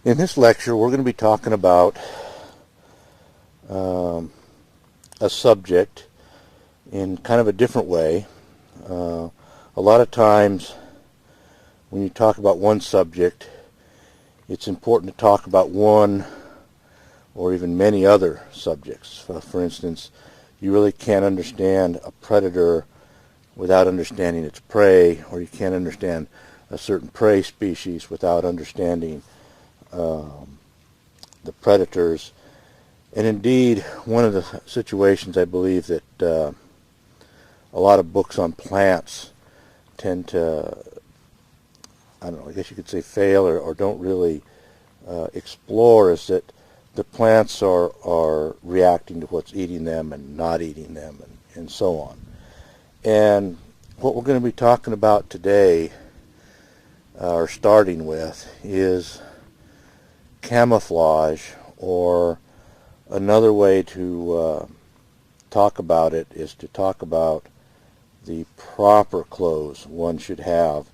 In this lecture, we're going to be talking about a subject in kind of a different way. A lot of times when you talk about one subject, it's important to talk about one or even many other subjects. For instance, you really can't understand a predator without understanding its prey, or you can't understand a certain prey species without understanding the predators. And indeed, one of the situations I believe that a lot of books on plants tend to, I don't know, I guess you could say fail or don't really explore is that the plants are reacting to what's eating them and not eating them and so on. And what we're going to be talking about today, or starting with, is camouflage, or another way to talk about it is to talk about the proper clothes one should have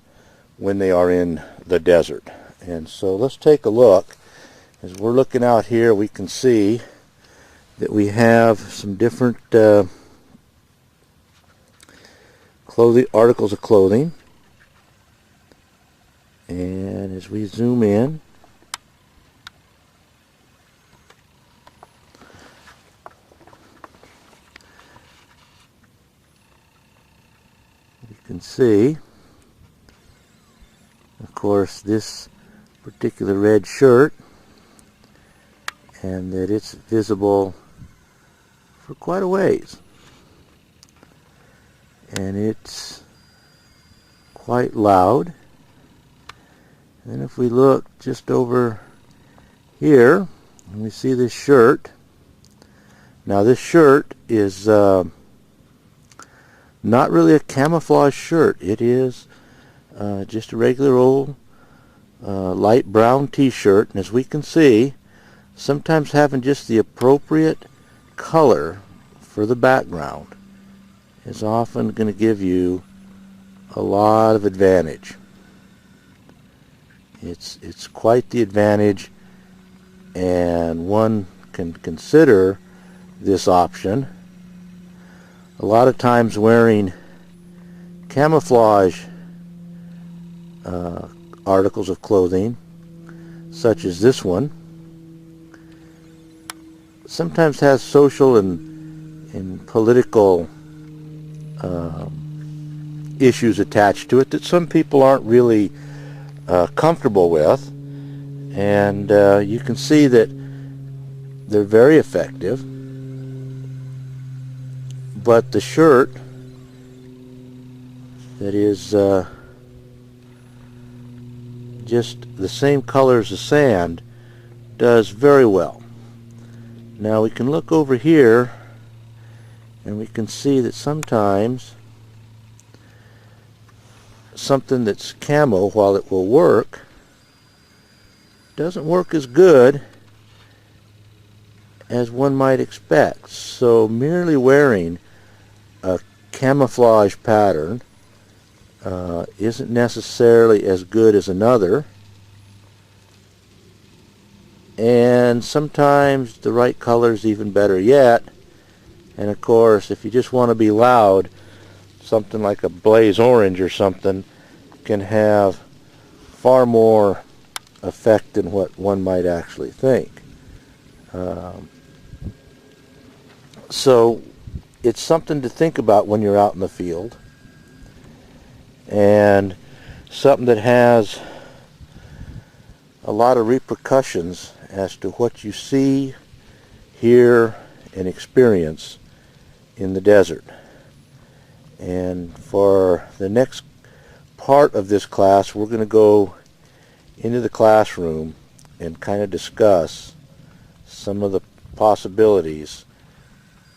when they are in the desert. And so let's take a look. As we're looking out here, we can see that we have some different articles of clothing. And as we zoom in, you can see, of course, this particular red shirt, and that it's visible for quite a ways. And it's quite loud. And if we look just over here, and we see this shirt. Now this shirt is not really a camouflage shirt. It is just a regular old light brown t-shirt. And as we can see, sometimes having just the appropriate color for the background is often going to give you a lot of advantage. It's quite the advantage, and one can consider this option. A lot of times wearing camouflage articles of clothing, such as this one, sometimes has social and political issues attached to it that some people aren't really comfortable with, and you can see that they're very effective. But the shirt that is just the same color as the sand does very well. Now we can look over here and we can see that sometimes something that's camo, while it will work, doesn't work as good as one might expect. So merely wearing a camouflage pattern isn't necessarily as good as another, and sometimes the right color is even better yet. And of course, if you just want to be loud, something like a blaze orange or something can have far more effect than what one might actually think. So it's something to think about when you're out in the field, and something that has a lot of repercussions as to what you see, hear, and experience in the desert. And for the next part of this class, we're going to go into the classroom and kind of discuss some of the possibilities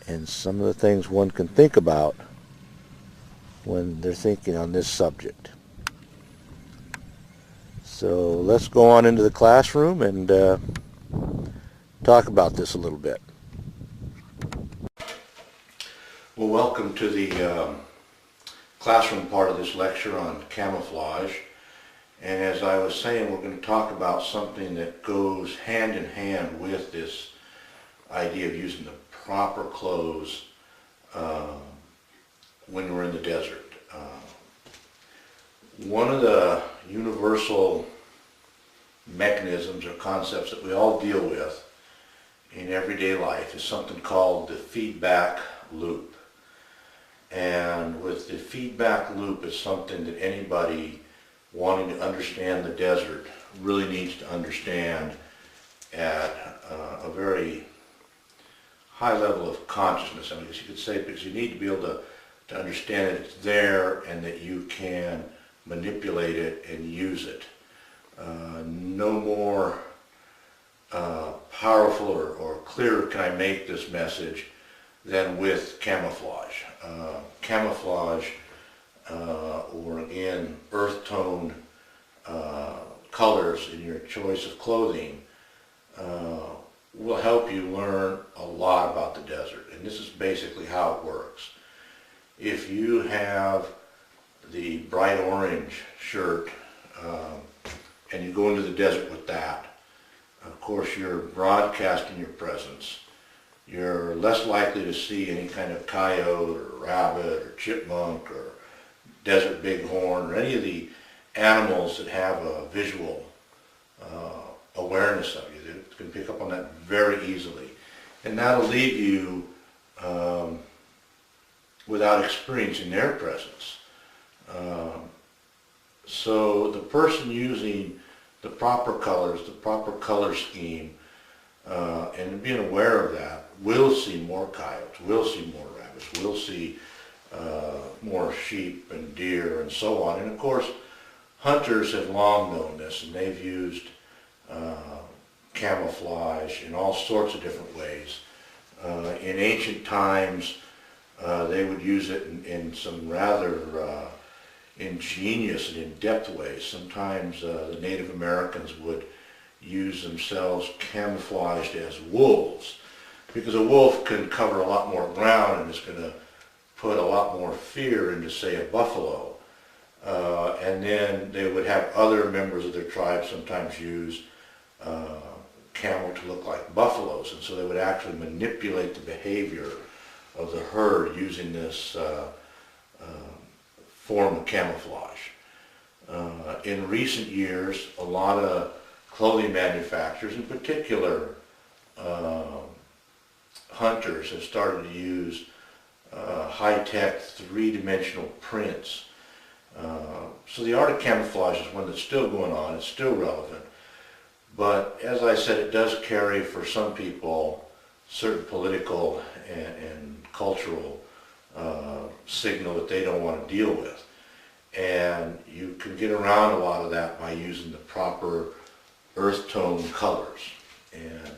and some of the things one can think about when they're thinking on this subject. So let's go on into the classroom and talk about this a little bit. Well, welcome to the classroom part of this lecture on camouflage. And as I was saying, we're going to talk about something that goes hand in hand with this idea of using the proper clothes when we're in the desert. One of the universal mechanisms or concepts that we all deal with in everyday life is something called the feedback loop. And with the feedback loop, it's something that anybody wanting to understand the desert really needs to understand at a very high level of consciousness. I guess you could say, because you need to be able to understand that it's there and that you can manipulate it and use it. No more powerful or clearer can I make this message than with camouflage. Camouflage, or again, earth tone colors in your choice of clothing will help you learn a lot about the desert. And this is basically how it works. If you have the bright orange shirt and you go into the desert with that, of course you're broadcasting your presence. You're less likely to see any kind of coyote or rabbit or chipmunk or desert bighorn or any of the animals that have a visual awareness of you. They can pick up on that very easily. And that'll leave you without experiencing their presence. So the person using the proper colors, the proper color scheme, and being aware of that, will see more coyotes, will see more rabbits, will see more sheep and deer and so on. And of course, hunters have long known this, and they've used camouflage in all sorts of different ways. In ancient times, they would use it in some rather ingenious and in-depth ways. Sometimes the Native Americans would use themselves camouflaged as wolves, because a wolf can cover a lot more ground and is going to put a lot more fear into, say, a buffalo. And then they would have other members of their tribe sometimes use camel to look like buffaloes, and so they would actually manipulate the behavior of the herd using this form of camouflage. In recent years, a lot of clothing manufacturers, in particular hunters, have started to use high-tech three-dimensional prints. So the art of camouflage is one that's still going on, it's still relevant, but as I said, it does carry for some people certain political and cultural signal that they don't want to deal with. And you can get around a lot of that by using the proper earth tone colors. And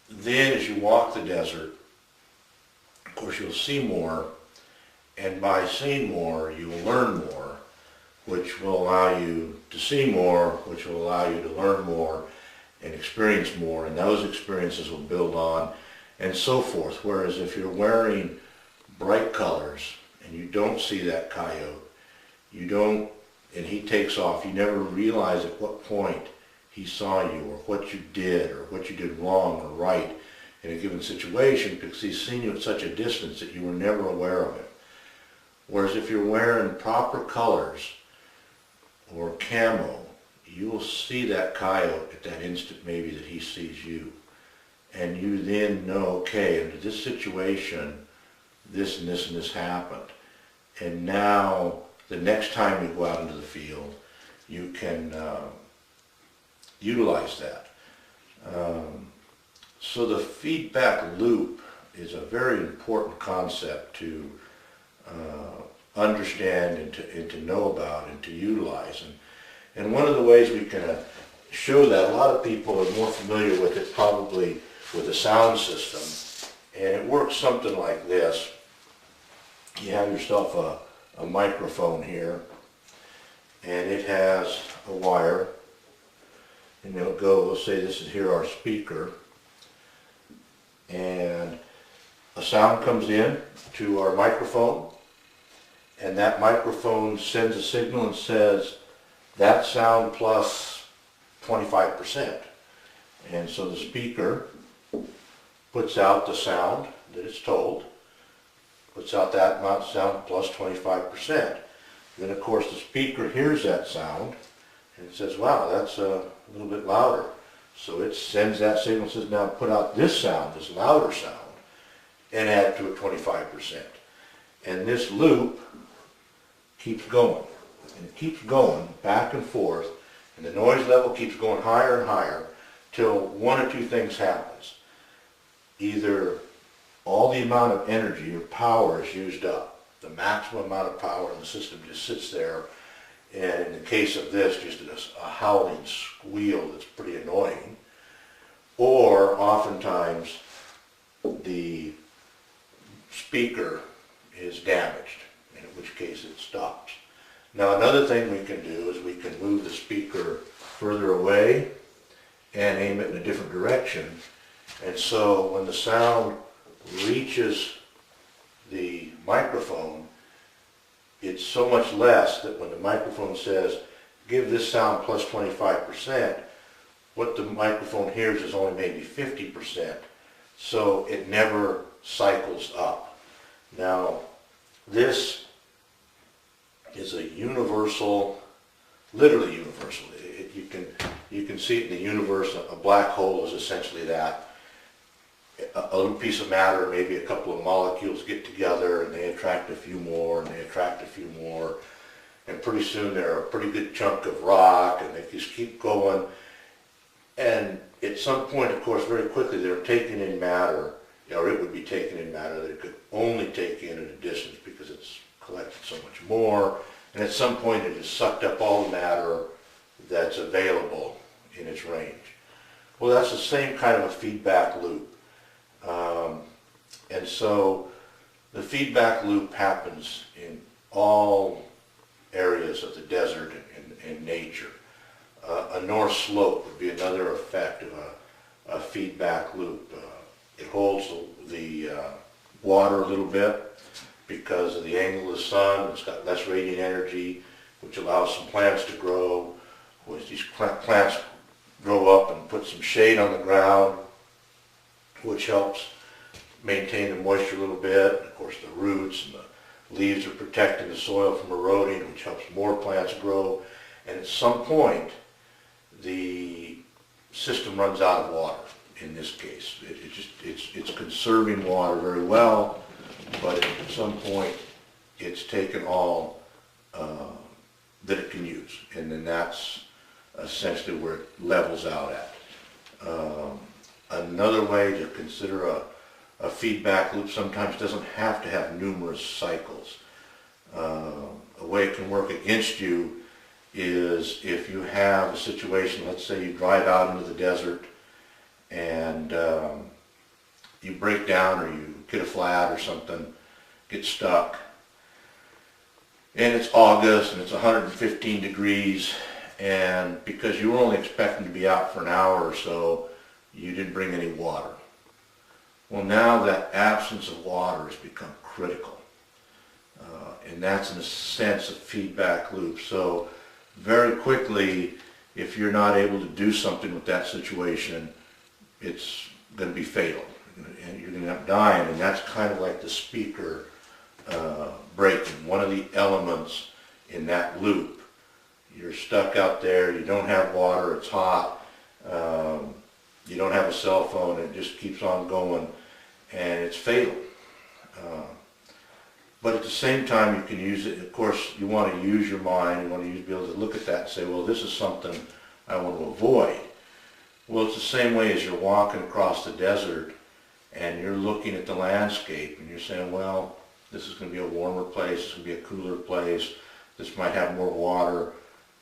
then as you walk the desert, of course you'll see more, and by seeing more you'll learn more, which will allow you to see more, which will allow you to learn more and experience more, and those experiences will build on and so forth. Whereas if you're wearing bright colors and you don't see that coyote, you don't, and he takes off, you never realize at what point he saw you or what you did or what you did wrong or right in a given situation, because he's seen you at such a distance that you were never aware of it. Whereas if you're wearing proper colors or camo, you will see that coyote at that instant maybe that he sees you. And you then know, okay, in this situation, this and this and this happened. And now, the next time you go out into the field, you can utilize that. So the feedback loop is a very important concept to understand and to know about and to utilize. And one of the ways we can show that, a lot of people are more familiar with it probably with a sound system, and it works something like this. You have yourself a microphone here, and it has a wire, and it'll go, we'll say this is here our speaker, and a sound comes in to our microphone, and that microphone sends a signal and says, That sound plus 25%. And so the speaker puts out the sound that it's told, puts out that amount of sound plus 25%. Then of course the speaker hears that sound and it says, wow, that's a little bit louder. So it sends that signal, says, now put out this sound, this louder sound, and add to it 25%. And this loop keeps going. And it keeps going back and forth, and the noise level keeps going higher and higher till one or two things happens. Either all the amount of energy or power is used up, the maximum amount of power in the system just sits there, and in the case of this, just a howling squeal that's pretty annoying. Or oftentimes the speaker is damaged, in which case it stops. Now another thing we can do is we can move the speaker further away and aim it in a different direction. And so when the sound reaches the microphone, it's so much less that when the microphone says, give this sound plus 25%, what the microphone hears is only maybe 50%. So it never cycles up. Now, this is a universal, literally universal. You can see it in the universe. A black hole is essentially that. A little piece of matter, maybe a couple of molecules get together and they attract a few more and they attract a few more. And pretty soon they're a pretty good chunk of rock and they just keep going. And at some point, of course, very quickly they're taken in matter, or it would be taken in matter that it could only take in at a distance because it's collected so much more. And at some point it has sucked up all the matter that's available in its range. Well, that's the same kind of a feedback loop. And so the feedback loop happens in all areas of the desert and nature. A north slope would be another effect of a feedback loop. It holds the water a little bit because of the angle of the sun. It's got less radiant energy, which allows some plants to grow. Which these plants grow up and put some shade on the ground, which helps maintain the moisture a little bit. And of course the roots and the leaves are protecting the soil from eroding, which helps more plants grow. And at some point the system runs out of water in this case. It's conserving water very well, but at some point it's taken all that it can use, and then that's essentially where it levels out at. Another way to consider a feedback loop sometimes doesn't have to have numerous cycles. A way it can work against you is if you have a situation, let's say you drive out into the desert and you break down or you get a flat or something, get stuck, and it's August and it's 115 degrees, and because you were only expecting to be out for an hour or so, you didn't bring any water. Well, now that absence of water has become critical. And that's in a sense a feedback loop. So very quickly, if you're not able to do something with that situation, it's going to be fatal. And you're going to end up dying. And that's kind of like the speaker breaking. One of the elements in that loop. You're stuck out there, you don't have water, it's hot, you don't have a cell phone, it just keeps on going, and it's fatal. But at the same time, you can use it. Of course, you want to use your mind. You want to be able to look at that and say, well, this is something I want to avoid. Well, it's the same way as you're walking across the desert and you're looking at the landscape and you're saying, well, this is going to be a warmer place, this is going to be a cooler place, this might have more water.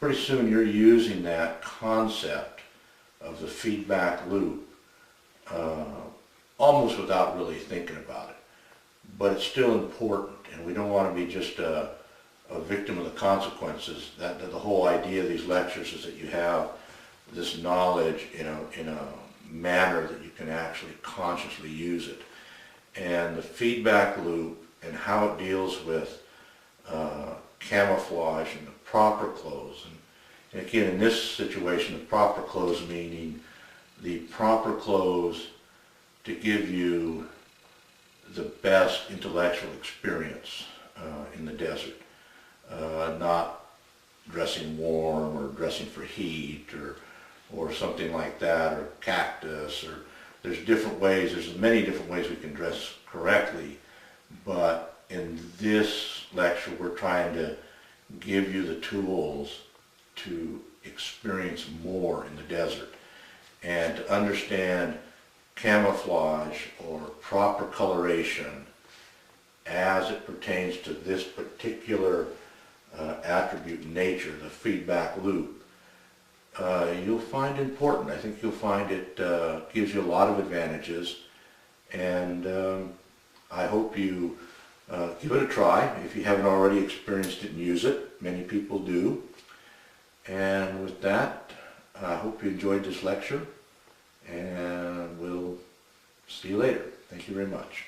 Pretty soon you're using that concept of the feedback loop almost without really thinking about it. But it's still important, and we don't want to be just a victim of the consequences. That the whole idea of these lectures is that you have this knowledge in a manner that you can actually consciously use it. And the feedback loop and how it deals with camouflage and the proper clothes And again, in this situation, the proper clothes meaning the proper clothes to give you the best intellectual experience in the desert. Not dressing warm or dressing for heat or something like that, or cactus, or there's different ways, there's many different ways we can dress correctly, but in this lecture we're trying to give you the tools to experience more in the desert and to understand camouflage or proper coloration as it pertains to this particular attribute nature, the feedback loop. You'll find important. I think you'll find it gives you a lot of advantages, and I hope you give it a try if you haven't already experienced it and use it. Many people do. And with that, I hope you enjoyed this lecture, and we'll see you later. Thank you very much.